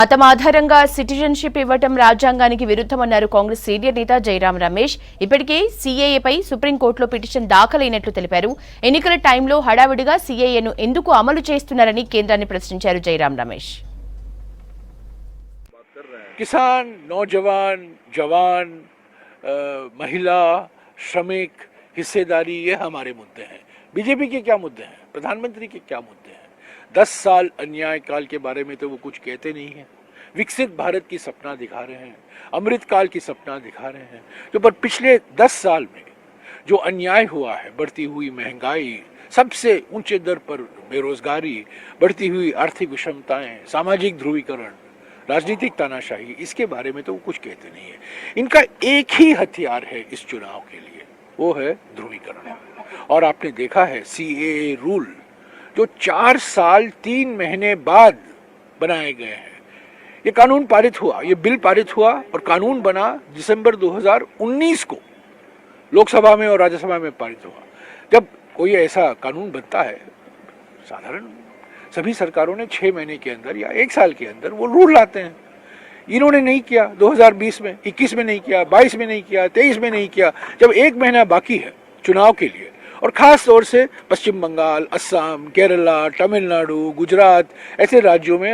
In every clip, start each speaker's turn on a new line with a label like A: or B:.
A: మతం ఆధారంగా సిటిజన్షిప్ ఇవ్వటం రాజ్యాంగానికి విరుద్ధమన్నారు కాంగ్రెస్ సీనియర్ నేత జయరాం రమేష్. ఇప్పటికే సీఏఏపై సుప్రీంకోర్టులో పిటిషన్ దాఖలైనట్లు తెలిపారు. ఎన్నికల టైంలో హడావిడిగా సీఏఏను ఎందుకు అమలు చేస్తున్నారని కేంద్రాన్ని ప్రశ్నించారు జయరాం రమేష్.
B: किसान, नौजवान, जवान, महिला, श्रमिक, हिस्सेदारी, ये हमारे मुद्दे हैं. बीजेपी के क्या मुद्दे हैं, प्रधानमंत्री के क्या मुद्दे हैं? 10 साल अन्याय काल के बारे में तो वो कुछ कहते नहीं हैं. विकसित भारत की सपना दिखा रहे हैं, अमृत काल की सपना दिखा रहे हैं. जो पर पिछले 10 साल में जो अन्याय हुआ है, बढ़ती हुई महंगाई, सबसे ऊंचे दर पर बेरोजगारी, बढ़ती हुई आर्थिक विषमताएं, सामाजिक ध्रुवीकरण, राजनीतिक तानाशाही, इसके बारे में तो वो कुछ कहते नहीं है. इनका एक ही हथियार है इस चुनाव के लिए, वो है ध्रुवीकरण. और आपने देखा है सीएए रूल जो 4 साल 3 महीने बाद बनाए गए हैं. ये कानून पारित हुआ, ये बिल पारित हुआ और कानून बना दिसंबर 2019 को लोकसभा में और राज्यसभा में पारित हुआ. जब कोई ऐसा कानून बनता है, साधारण सभी सरकारों ने 6 महीने के अंदर या 1 साल के अंदर वो रूल लाते हैं. इन्होंने नहीं किया. 2020 में, 21 में नहीं किया, 22 में नहीं किया, 23 में नहीं किया. जब 1 महीना बाकी है चुनाव के लिए, और खास तौर से पश्चिम बंगाल, असम, केरला, तमिलनाडु, गुजरात ऐसे राज्यों में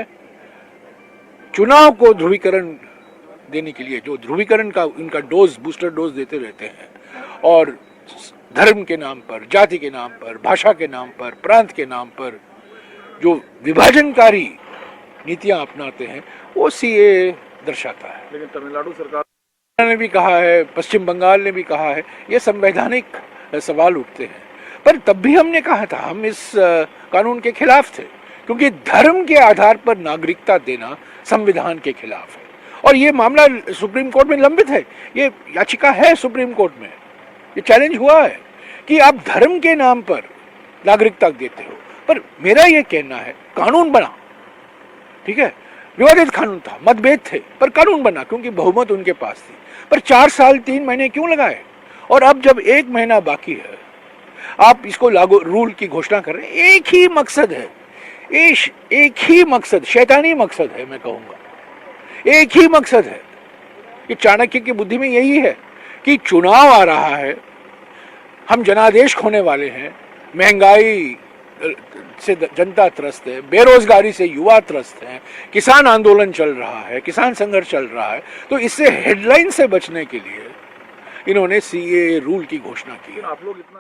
B: चुनाव को ध्रुवीकरण देने के लिए, जो ध्रुवीकरण का इनका डोज, बूस्टर डोज देते रहते हैं और धर्म के नाम पर, जाति के नाम पर, भाषा के नाम पर, प्रांत के नाम पर जो विभाजनकारी नीतियां अपनाते हैं, वो सीए दर्शाता है.
C: लेकिन तमिलनाडु सरकार
B: ने भी कहा है, पश्चिम बंगाल ने भी कहा है, ये संवैधानिक सवाल उठते हैं. पर तब भी हमने कहा था, हम इस कानून के खिलाफ थे, क्योंकि धर्म के आधार पर नागरिकता देना संविधान के खिलाफ है. और ये मामला सुप्रीम कोर्ट में लंबित है. ये याचिका है सुप्रीम कोर्ट में, ये चैलेंज हुआ है कि आप धर्म के नाम पर नागरिकता देते हो. पर मेरा ये कहना है, कानून बना, ठीक है, विवादित कानून था, मतभेद थे, पर कानून बना क्योंकि बहुमत उनके पास थी. पर 4 साल 3 महीने क्यों लगाए? और अब जब 1 महीना बाकी है, आप इसको लागू रूल की घोषणा कर रहे हैं. एक ही मकसद है, एक ही मकसद, शैतानी मकसद है, मैं कहूंगा एक ही मकसद है. ये चाणक्य की बुद्धि में यही है कि चुनाव आ रहा है, हम जनादेश खोने वाले हैं, महंगाई से जनता त्रस्त है, बेरोजगारी से युवा त्रस्त हैं, किसान आंदोलन चल रहा है, किसान संघर्ष चल रहा है. तो इससे हेडलाइन से बचने के लिए इन्होंने सीए रूल की घोषणा की.
C: आप लोग इतना